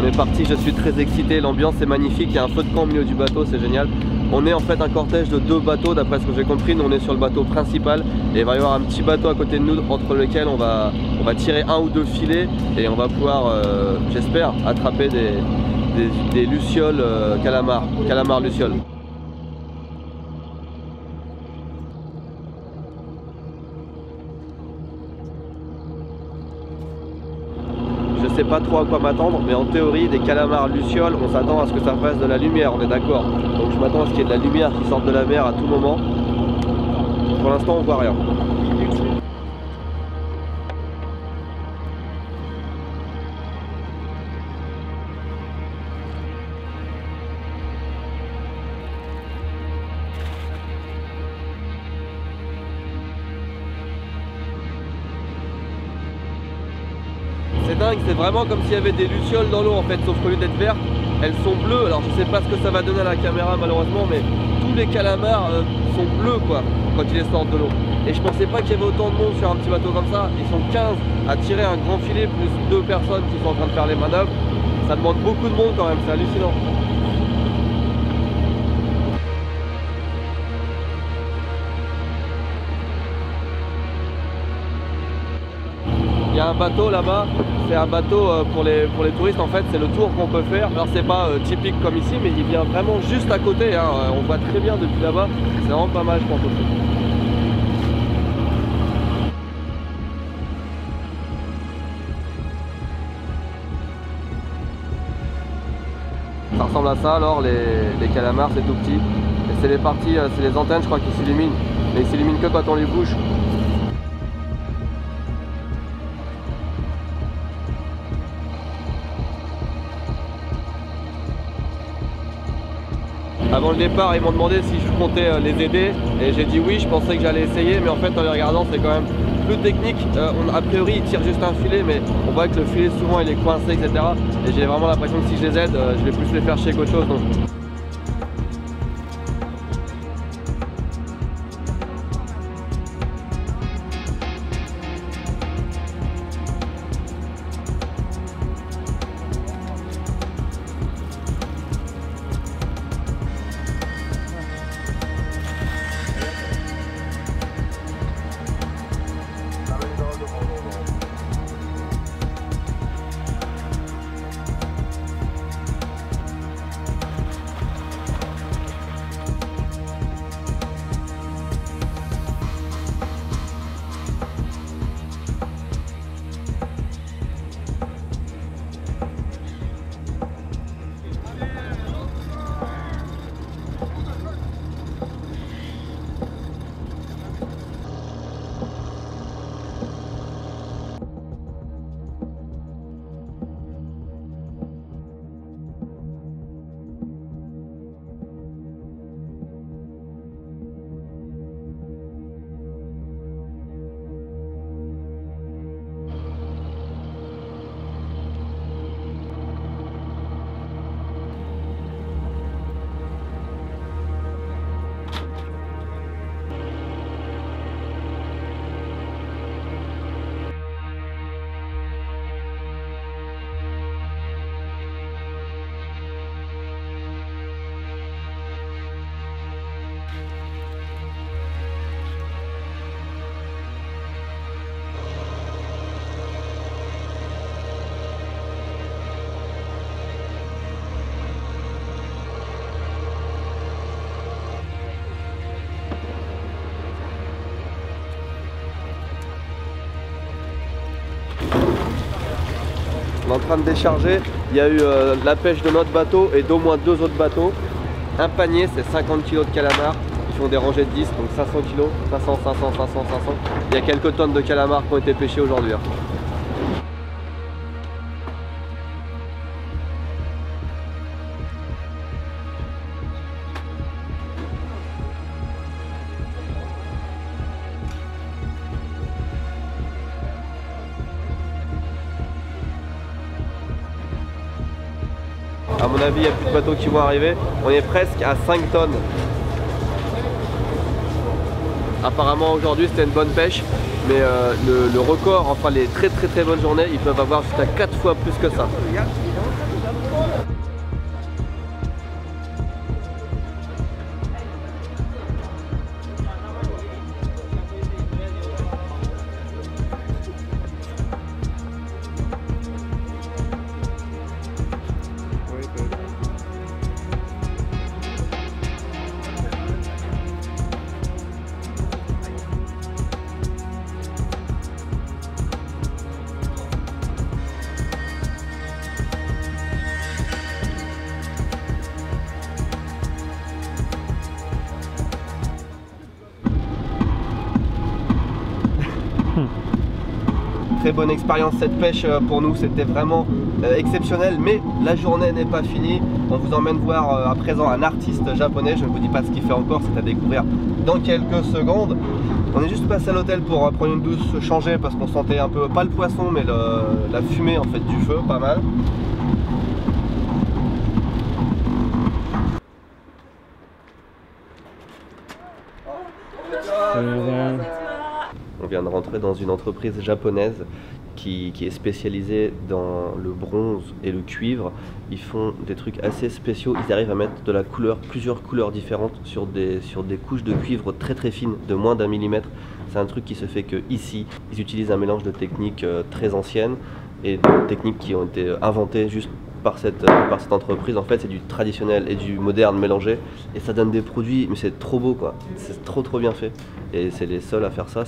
est parti, je suis très excité, l'ambiance est magnifique, il y a un feu de camp au milieu du bateau, c'est génial. On est en fait un cortège de 2 bateaux d'après ce que j'ai compris, nous on est sur le bateau principal et il va y avoir un petit bateau à côté de nous entre lequel on va tirer 1 ou 2 filets et on va pouvoir, j'espère, attraper des lucioles calamars lucioles. Je sais pas trop à quoi m'attendre, mais en théorie des calamars lucioles, on s'attend à ce que ça fasse de la lumière, on est d'accord. Donc je m'attends à ce qu'il y ait de la lumière qui sorte de la mer à tout moment. Pour l'instant on voit rien. C'est dingue, c'est vraiment comme s'il y avait des lucioles dans l'eau en fait, sauf qu'au lieu d'être vertes, elles sont bleues. Alors je sais pas ce que ça va donner à la caméra malheureusement, mais tous les calamars sont bleus quoi, quand ils sortent de l'eau. Et je pensais pas qu'il y avait autant de monde sur un petit bateau comme ça. Ils sont 15 à tirer un grand filet, plus 2 personnes qui sont en train de faire les manœuvres. Ça demande beaucoup de monde quand même, c'est hallucinant. Il y a un bateau là-bas, c'est un bateau pour les touristes en fait, c'est le tour qu'on peut faire. Alors c'est pas typique comme ici, mais il vient vraiment juste à côté, hein. On voit très bien depuis là-bas, c'est vraiment pas mal je pense aussi. Ça ressemble à ça alors, les calamars c'est tout petit. Et c'est les parties, c'est les antennes je crois qui s'illuminent, mais ils s'illuminent que quand on les bouge. Avant le départ, ils m'ont demandé si je comptais les aider et j'ai dit oui, je pensais que j'allais essayer, mais en fait en les regardant c'est quand même plus technique. A priori ils tirent juste un filet, mais on voit que le filet souvent il est coincé, etc. Et j'ai vraiment l'impression que si je les aide, je vais plus les faire chier qu'autre chose. Donc. On est en train de décharger, il y a eu la pêche de notre bateau et d'au moins 2 autres bateaux. Un panier c'est 50 kg de calamars, ils font des rangées de 10, donc 500 kg, 500, 500, 500, 500. Il y a quelques tonnes de calamars qui ont été pêchés aujourd'hui. À mon avis, il n'y a plus de bateaux qui vont arriver. On est presque à 5 tonnes. Apparemment aujourd'hui c'était une bonne pêche, mais le record, enfin les très bonnes journées, ils peuvent avoir jusqu'à 4 fois plus que ça. Très bonne expérience cette pêche pour nous, c'était vraiment exceptionnel, mais la journée n'est pas finie. On vous emmène voir à présent un artiste japonais, je ne vous dis pas ce qu'il fait encore, c'est à découvrir dans quelques secondes. On est juste passé à l'hôtel pour prendre une douche, se changer parce qu'on sentait un peu, pas le poisson mais la fumée en fait du feu, pas mal. On vient de rentrer dans une entreprise japonaise qui est spécialisée dans le bronze et le cuivre. Ils font des trucs assez spéciaux, ils arrivent à mettre de la couleur, plusieurs couleurs différentes sur des couches de cuivre très très fines, de moins d'1 millimètre. C'est un truc qui se fait que ici, ils utilisent un mélange de techniques très anciennes et de techniques qui ont été inventées juste par cette entreprise. En fait, c'est du traditionnel et du moderne mélangé et ça donne des produits, mais c'est trop beau quoi. C'est trop bien fait et c'est les seuls à faire ça.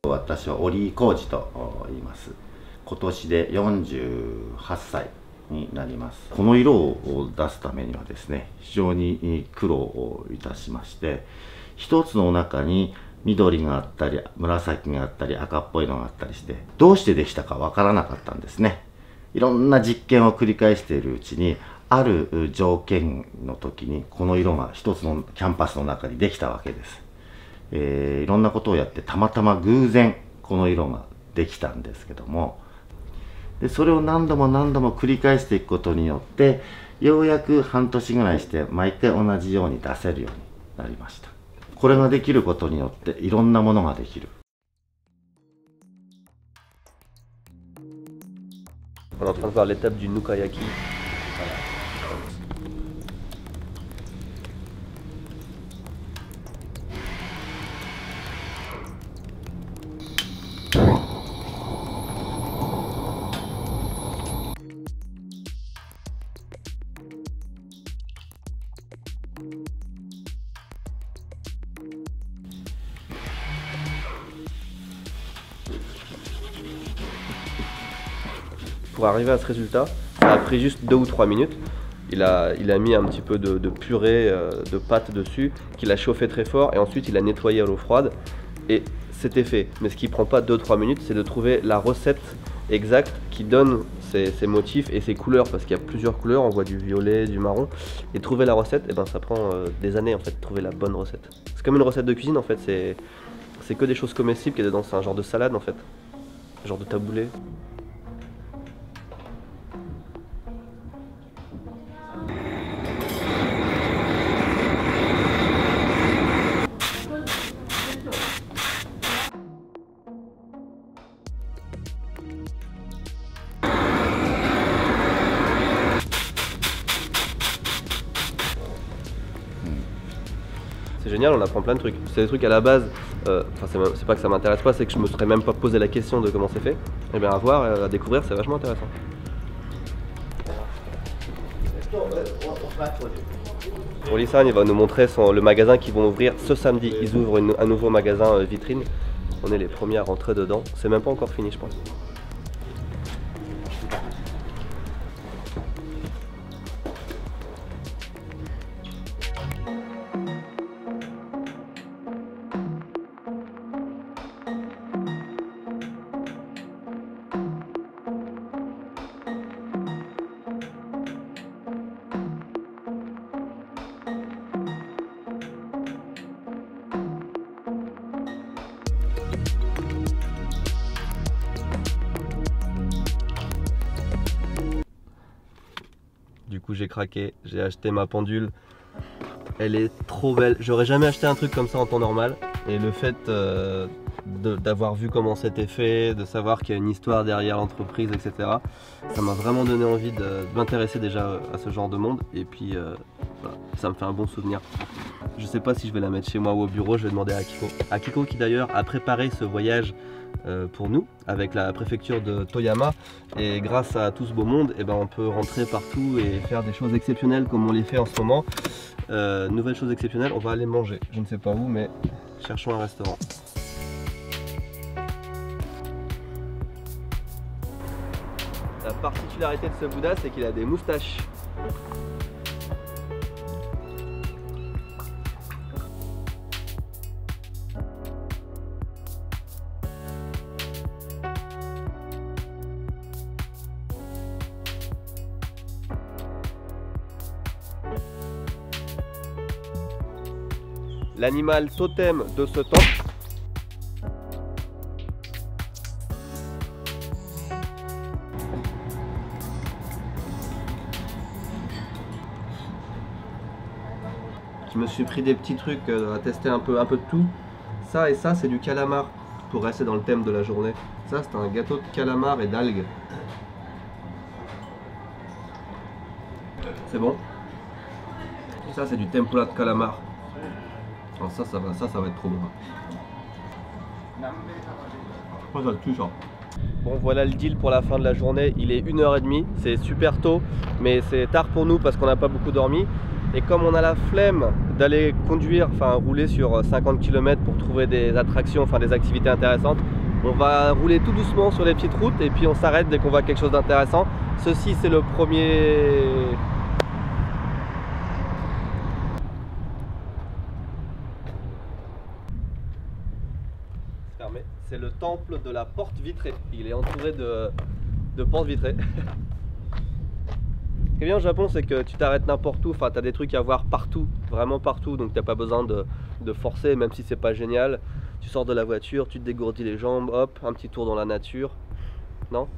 私は折井浩二と言います。今年で48歳になります。この色を出すためにはですね、非常に苦労をいたしまして、一つの中に緑があったり紫があったり赤っぽいのがあったりして、どうしてできたかわからなかったんですね。いろんな実験を繰り返しているうちに、ある条件の時にこの色が一つのキャンパスの中にできたわけです。いろんなことをやってたまたま偶然この色ができたんですけども、でそれを何度も繰り返していくことによってようやく半年ぐらいして毎回同じように出せるようになりました。これができることによっていろんなものができる。On est en train de voir l'étape du nukayaki. Pour arriver à ce résultat, ça a pris juste 2 ou 3 minutes. Il a mis un petit peu de purée de pâte dessus, qu'il a chauffé très fort et ensuite il a nettoyé à l'eau froide et c'était fait. Mais ce qui prend pas 2-3 minutes, c'est de trouver la recette exacte qui donne ces motifs et ces couleurs, parce qu'il y a plusieurs couleurs, on voit du violet, du marron, et trouver la recette, et ben ça prend des années en fait, trouver la bonne recette. C'est comme une recette de cuisine en fait, c'est que des choses comestibles qu'il y a dedans, c'est un genre de salade en fait, un genre de taboulé. C'est génial, on apprend plein de trucs. C'est des trucs à la base, c'est pas que ça m'intéresse pas, c'est que je me serais même pas posé la question de comment c'est fait. Et bien à voir, à découvrir, c'est vachement intéressant. Oli-san, il va nous montrer le magasin qu'ils vont ouvrir ce samedi. Ils ouvrent un nouveau magasin vitrine. On est les premiers à rentrer dedans. C'est même pas encore fini, je pense. Du coup j'ai craqué, j'ai acheté ma pendule. Elle est trop belle. J'aurais jamais acheté un truc comme ça en temps normal. Et le fait d'avoir vu comment c'était fait, de savoir qu'il y a une histoire derrière l'entreprise, etc. Ça m'a vraiment donné envie de m'intéresser déjà à ce genre de monde. Et puis voilà, ça me fait un bon souvenir. Je sais pas si je vais la mettre chez moi ou au bureau, je vais demander à Akiko. Akiko qui d'ailleurs a préparé ce voyage pour nous avec la préfecture de Toyama, et grâce à tout ce beau monde, eh ben, on peut rentrer partout et faire des choses exceptionnelles comme on les fait en ce moment. Nouvelle chose exceptionnelle, on va aller manger. Je ne sais pas où, mais cherchons un restaurant. La particularité de ce Bouddha, c'est qu'il a des moustaches. L'animal totem de ce temple, je me suis pris des petits trucs à tester un peu de tout. Ça et ça, c'est du calamar pour rester dans le thème de la journée. Ça, c'est un gâteau de calamar et d'algues. C'est bon. Et ça, c'est du tempura de calamar. Alors ça va être trop bon. Moi, ça le tue, ça. Bon, voilà le deal pour la fin de la journée. Il est 1h30, c'est super tôt, mais c'est tard pour nous parce qu'on n'a pas beaucoup dormi. Et comme on a la flemme d'aller conduire, enfin rouler sur 50 km pour trouver des attractions, enfin des activités intéressantes, on va rouler tout doucement sur les petites routes et puis on s'arrête dès qu'on voit quelque chose d'intéressant. Ceci, c'est le premier... C'est le temple de la porte vitrée. Il est entouré de portes vitrées. Ce qui est bien au Japon, c'est que tu t'arrêtes n'importe où. Enfin, tu as des trucs à voir partout, vraiment partout. Donc, tu n'as pas besoin de forcer, même si c'est pas génial. Tu sors de la voiture, tu te dégourdis les jambes, hop, un petit tour dans la nature. Non ?